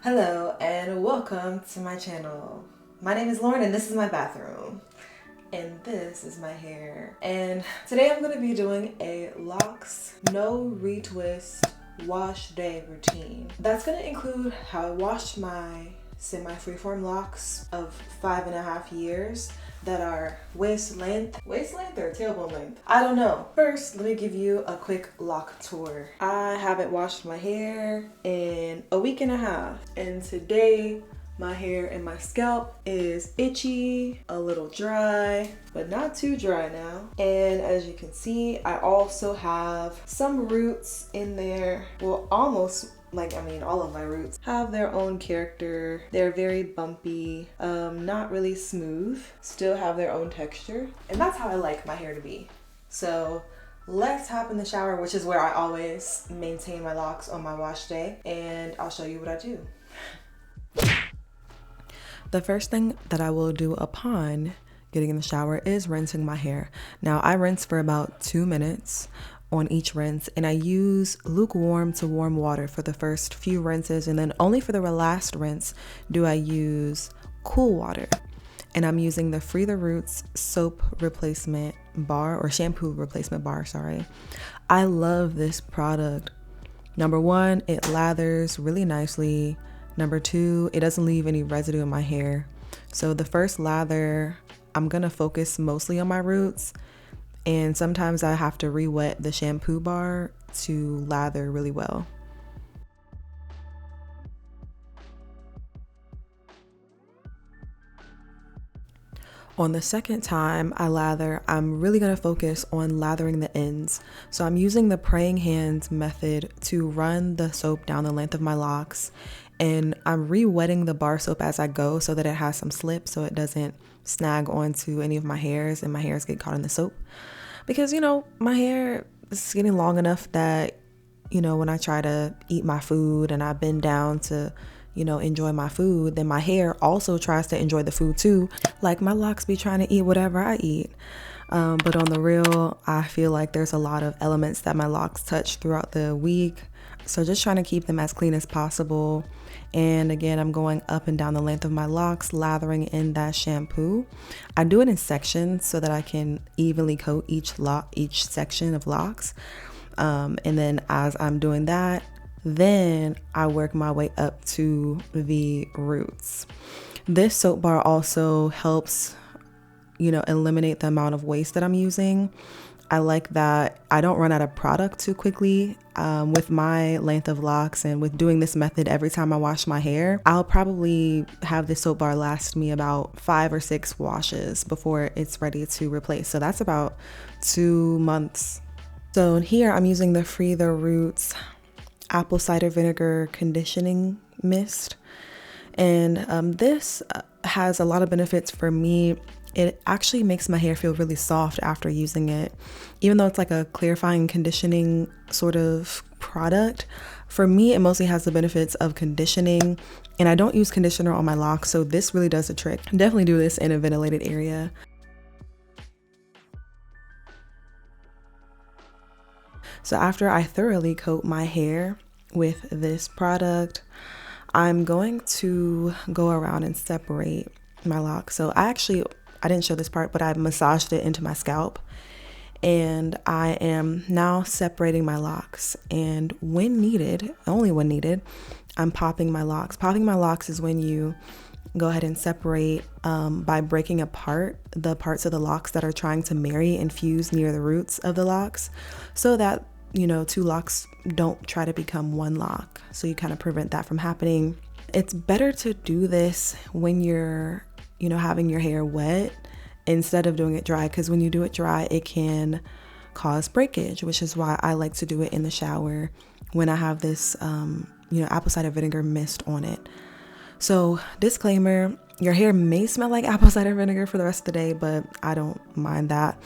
Hello and welcome to my channel. My name is Lauren and this is my bathroom. And this is my hair. And today I'm going to be doing a locks no retwist wash day routine. That's going to include how I washed my semi-freeform locks of 5.5 years that are waist length or tailbone length, I don't know. First, let me give you a quick lock tour. I haven't washed my hair in a week and a half, and today my hair and my scalp is itchy, a little dry, but not too dry now. And as you can see, I also have some roots in there. Well, almost all of my roots have their own character. They're very bumpy, not really smooth, still have their own texture. And that's how I like my hair to be. So let's hop in the shower, which is where I always maintain my locks on my wash day. And I'll show you what I do. The first thing that I will do upon getting in the shower is rinsing my hair. Now I rinse for about 2 minutes on each rinse, and I use lukewarm to warm water for the first few rinses, and then only for the last rinse do I use cool water. And I'm using the Free the Roots soap replacement bar, or shampoo replacement bar, sorry. I love this product. Number one, it lathers really nicely. Number two, it doesn't leave any residue in my hair. So the first lather, I'm gonna focus mostly on my roots, and sometimes I have to re-wet the shampoo bar to lather really well. On the second time I lather, I'm really gonna focus on lathering the ends. So I'm using the praying hands method to run the soap down the length of my locks, and I'm re-wetting the bar soap as I go so that it has some slip so it doesn't snag onto any of my hairs and my hairs get caught in the soap. Because, my hair is getting long enough that, when I try to eat my food and I bend down to, enjoy my food, then my hair also tries to enjoy the food too. Like my locks be trying to eat whatever I eat. But on the real, I feel like there's a lot of elements that my locks touch throughout the week. So just trying to keep them as clean as possible. And again, I'm going up and down the length of my locks, lathering in that shampoo. I do it in sections so that I can evenly coat each section of locks. And then as I'm doing that, then I work my way up to the roots. This soap bar also helps, eliminate the amount of waste that I'm using. I like that I don't run out of product too quickly. With my length of locks and with doing this method every time I wash my hair, I'll probably have this soap bar last me about 5 or 6 washes before it's ready to replace. So that's about 2 months. So here I'm using the Free the Roots apple cider vinegar conditioning mist. And this has a lot of benefits for me. It actually makes my hair feel really soft after using it. Even though it's like a clarifying conditioning sort of product, for me it mostly has the benefits of conditioning, and I don't use conditioner on my locks, so this really does the trick. Definitely do this in a ventilated area. So after I thoroughly coat my hair with this product, I'm going to go around and separate my locks. So I didn't show this part, but I massaged it into my scalp, and I am now separating my locks. And when needed, only when needed, I'm popping my locks. Popping my locks is when you go ahead and separate by breaking apart the parts of the locks that are trying to marry and fuse near the roots of the locks, so that 2 locks don't try to become 1 lock. So you kind of prevent that from happening. It's better to do this when you're having your hair wet instead of doing it dry, because when you do it dry, it can cause breakage, which is why I like to do it in the shower when I have this, apple cider vinegar mist on it. So disclaimer, your hair may smell like apple cider vinegar for the rest of the day, but I don't mind that.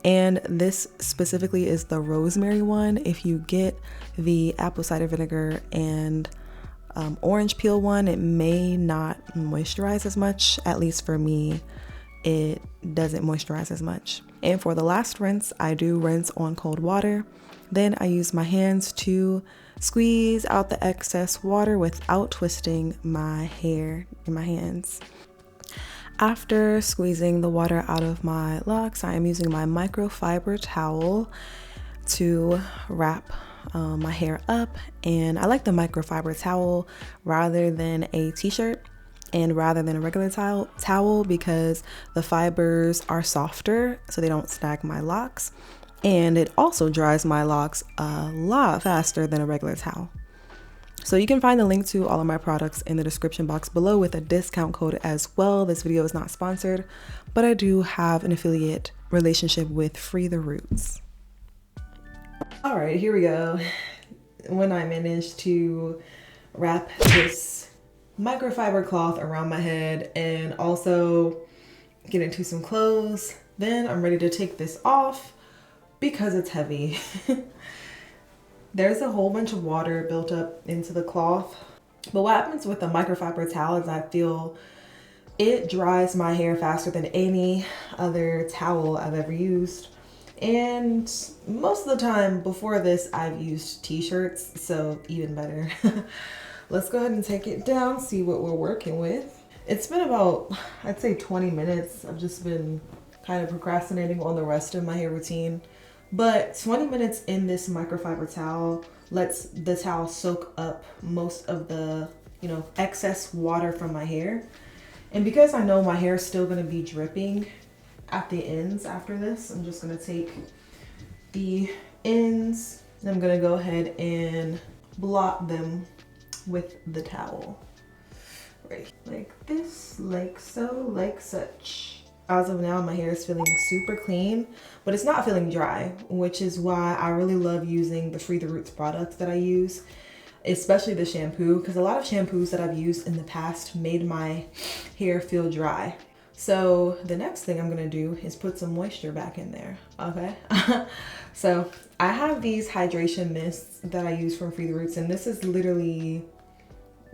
And this specifically is the rosemary one. If you get the apple cider vinegar and orange peel one, it may not moisturize as much. At least for me, it doesn't moisturize as much. And for the last rinse, I do rinse on cold water. Then I use my hands to squeeze out the excess water without twisting my hair in my hands. After squeezing the water out of my locks, I am using my microfiber towel to wrap my hair up. And I like the microfiber towel rather than a t-shirt and rather than a regular towel because the fibers are softer so they don't snag my locks. And it also dries my locks a lot faster than a regular towel. So you can find the link to all of my products in the description box below with a discount code as well. This video is not sponsored, but I do have an affiliate relationship with Free the Roots. All right, here we go. When I managed to wrap this microfiber cloth around my head and also get into some clothes, then I'm ready to take this off because it's heavy. There's a whole bunch of water built up into the cloth. But what happens with the microfiber towel is I feel it dries my hair faster than any other towel I've ever used. And most of the time before this, I've used t-shirts, so even better. Let's go ahead and take it down, see what we're working with. It's been about, I'd say 20 minutes. I've just been kind of procrastinating on the rest of my hair routine. But 20 minutes in this microfiber towel lets the towel soak up most of the, excess water from my hair. And because I know my hair is still gonna be dripping at the ends after this, I'm just gonna take the ends and I'm gonna go ahead and blot them with the towel. Right, like this, like so, like such. As of now, my hair is feeling super clean, but it's not feeling dry, which is why I really love using the Free the Roots products that I use, especially the shampoo, because a lot of shampoos that I've used in the past made my hair feel dry. So the next thing I'm gonna do is put some moisture back in there, okay? So I have these hydration mists that I use from Free the Roots, and this is literally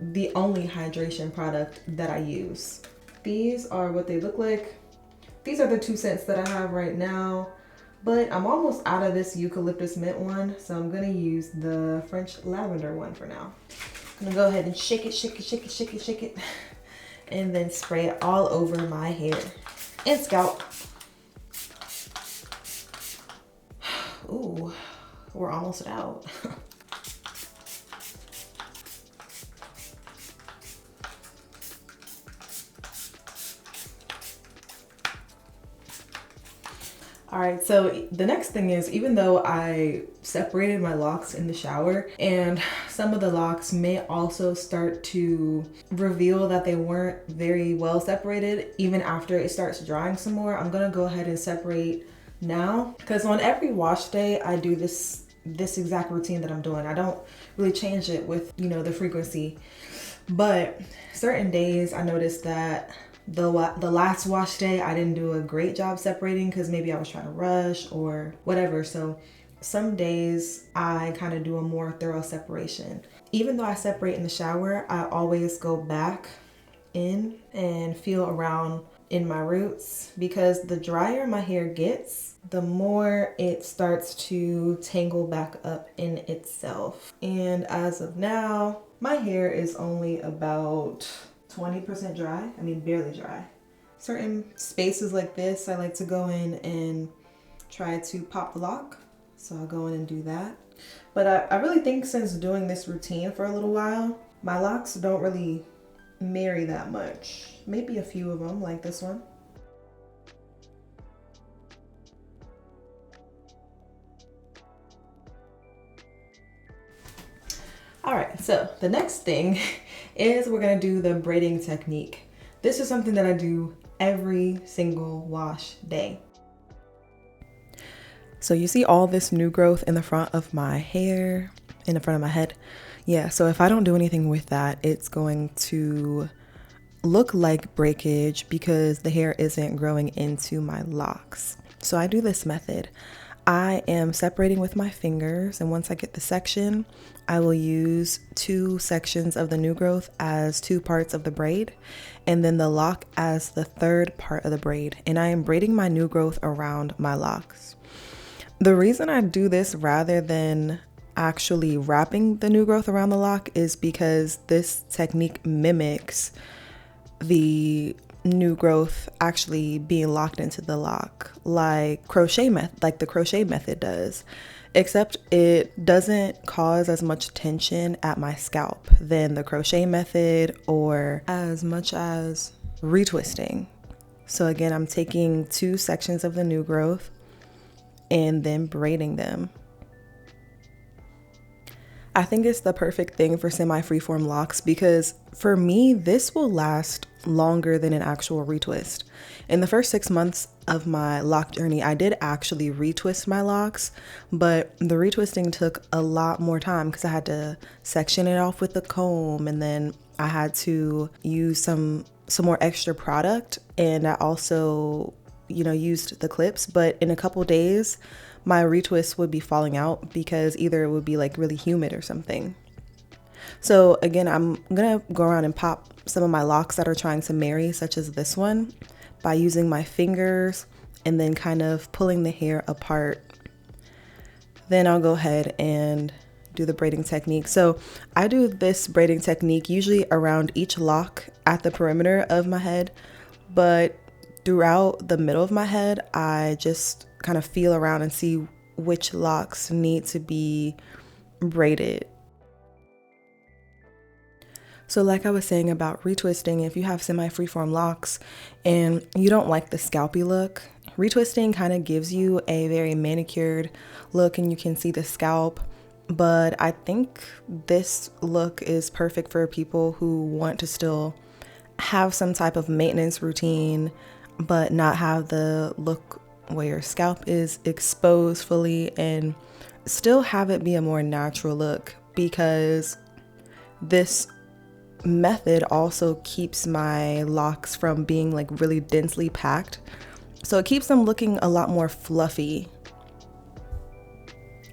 the only hydration product that I use. These are what they look like. These are the 2 scents that I have right now, but I'm almost out of this eucalyptus mint one, so I'm gonna use the French lavender one for now. I'm gonna go ahead and shake it, and then spray it all over my hair and scalp. Ooh, we're almost out. All right, so the next thing is, even though I separated my locks in the shower and some of the locks may also start to reveal that they weren't very well separated, even after it starts drying some more, I'm gonna go ahead and separate now. Because on every wash day, I do this exact routine that I'm doing. I don't really change it with, the frequency. But certain days I noticed that the last wash day I didn't do a great job separating because maybe I was trying to rush or whatever. So some days I kind of do a more thorough separation. Even though I separate in the shower, I always go back in and feel around in my roots, because the drier my hair gets, the more it starts to tangle back up in itself. And as of now, my hair is only about 20% dry. I mean, barely dry. Certain spaces like this, I like to go in and try to pop the lock. So I'll go in and do that. But I really think since doing this routine for a little while, my locks don't really marry that much. Maybe a few of them, like this one. All right, so the next thing is we're gonna do the braiding technique. This is something that I do every single wash day. So you see all this new growth in the front of my hair, in the front of my head. Yeah, so if I don't do anything with that, it's going to look like breakage because the hair isn't growing into my locks. So I do this method. I am separating with my fingers, and once I get the section, I will use 2 sections of the new growth as 2 parts of the braid, and then the lock as the 3rd part of the braid. And I am braiding my new growth around my locks. The reason I do this rather than actually wrapping the new growth around the lock is because this technique mimics the new growth actually being locked into the lock like the crochet method does, except it doesn't cause as much tension at my scalp than the crochet method or as much as retwisting. So again, I'm taking 2 sections of the new growth and then braiding them. I think it's the perfect thing for semi-freeform locks because for me, this will last longer than an actual retwist. In the first 6 months of my lock journey, I did actually retwist my locks, but the retwisting took a lot more time because I had to section it off with the comb, and then I had to use some more extra product, and I also, used the clips. But in a couple days, my retwist would be falling out because either it would be like really humid or something. So again, I'm gonna go around and pop some of my locks that are trying to marry, such as this one, by using my fingers and then kind of pulling the hair apart. Then I'll go ahead and do the braiding technique. So I do this braiding technique usually around each lock at the perimeter of my head, but throughout the middle of my head, I just kind of feel around and see which locks need to be braided. So like I was saying about retwisting, if you have semi-freeform locks and you don't like the scalpy look, retwisting kind of gives you a very manicured look and you can see the scalp. But I think this look is perfect for people who want to still have some type of maintenance routine, but not have the look where your scalp is exposed fully, and still have it be a more natural look, because this method also keeps my locks from being like really densely packed. So it keeps them looking a lot more fluffy.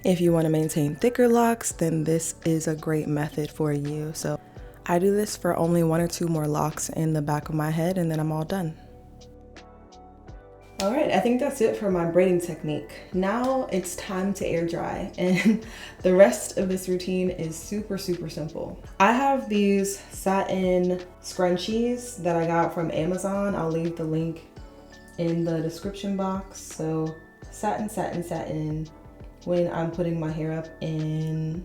If you want to maintain thicker locks, then this is a great method for you. So I do this for only 1 or 2 more locks in the back of my head, and then I'm all done. All right, I think that's it for my braiding technique. Now it's time to air dry, and the rest of this routine is super simple. I have these satin scrunchies that I got from Amazon. I'll leave the link in the description box. So satin. When I'm putting my hair up in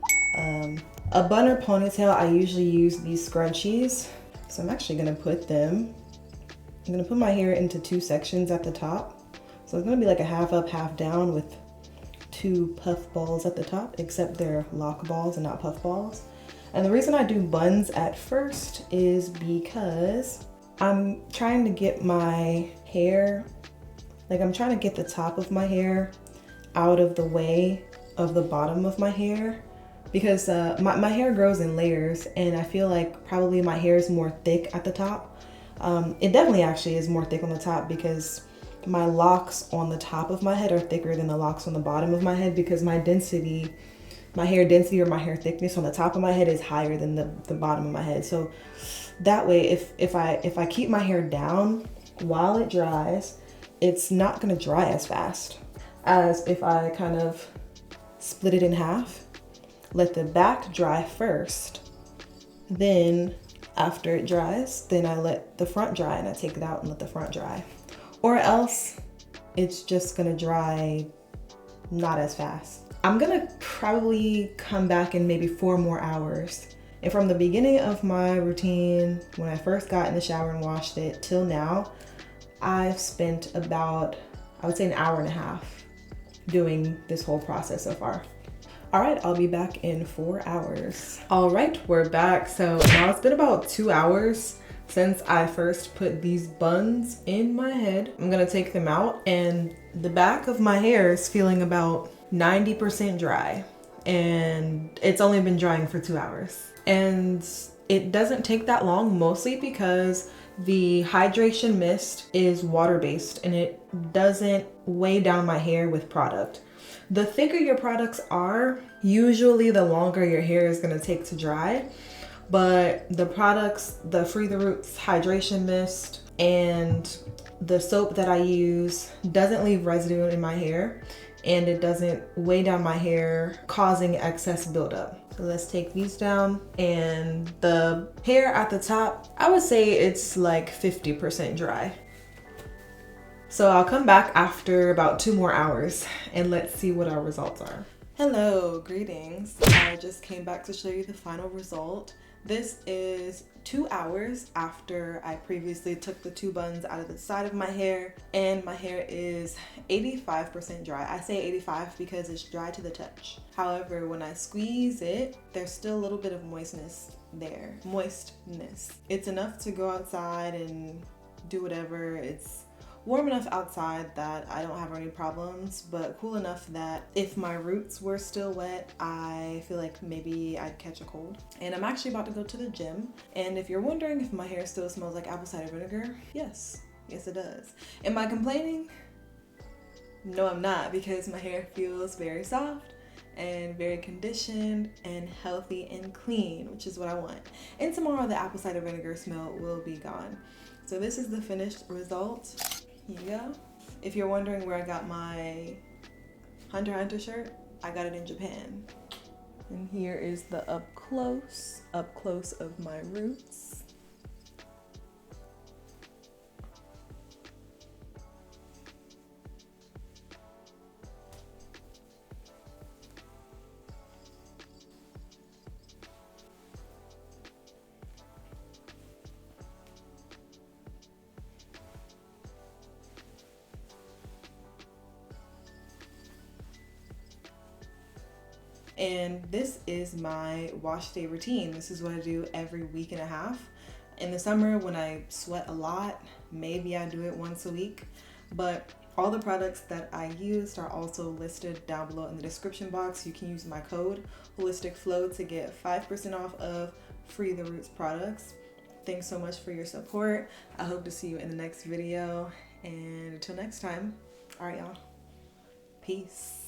a bun or ponytail, I usually use these scrunchies. So I'm actually gonna put my hair into 2 sections at the top. So it's gonna be like a half up, half down with 2 puff balls at the top, except they're lock balls and not puff balls. And the reason I do buns at first is because I'm trying to get my hair, I'm trying to get the top of my hair out of the way of the bottom of my hair, because my hair grows in layers, and I feel like probably my hair is more thick at the top. It definitely actually is more thick on the top because my locks on the top of my head are thicker than the locks on the bottom of my head, because my hair density or my hair thickness on the top of my head is higher than the bottom of my head. So that way, if I keep my hair down while it dries, it's not gonna dry as fast as if I kind of split it in half, let the back dry first, then after it dries, then I let the front dry and I take it out and let the front dry. Or else it's just gonna dry not as fast. I'm gonna probably come back in maybe 4 more hours. And from the beginning of my routine, when I first got in the shower and washed it, till now, I've spent about, I would say, an hour and a half doing this whole process so far. All right, I'll be back in 4 hours. All right, we're back. So now it's been about 2 hours since I first put these buns in my head. I'm gonna take them out, and the back of my hair is feeling about 90% dry, and it's only been drying for 2 hours. And it doesn't take that long, mostly because the hydration mist is water-based and it doesn't weigh down my hair with product. The thicker your products are, usually the longer your hair is gonna take to dry. But the products, the Free the Roots hydration mist and the soap that I use doesn't leave residue in my hair. and it doesn't weigh down my hair, causing excess buildup. So let's take these down. And the hair at the top, I would say it's like 50% dry. So I'll come back after about 2 more hours and let's see what our results are. Hello, greetings. I just came back to show you the final result. This is 2 hours after I previously took the 2 buns out of the side of my hair, and my hair is 85% dry. I say 85 because it's dry to the touch. However, when I squeeze it, there's still a little bit of moistness there. It's enough to go outside and do whatever. It's warm enough outside that I don't have any problems, but cool enough that if my roots were still wet, I feel like maybe I'd catch a cold. And I'm actually about to go to the gym. And if you're wondering if my hair still smells like apple cider vinegar, yes it does. Am I complaining? No, I'm not, because my hair feels very soft and very conditioned and healthy and clean, which is what I want. And tomorrow the apple cider vinegar smell will be gone. So this is the finished result. Here you go. If you're wondering where I got my Hunter x Hunter shirt, I got it in Japan. And here is the up close of my roots. And this is my wash day routine. This is what I do every week and a half. In the summer, when I sweat a lot, maybe I do it once a week, but all the products that I used are also listed down below in the description box. You can use my code HolisticFlow to get 5% off of Free the Roots products. Thanks so much for your support. I hope to see you in the next video, and until next time, all right, y'all, peace.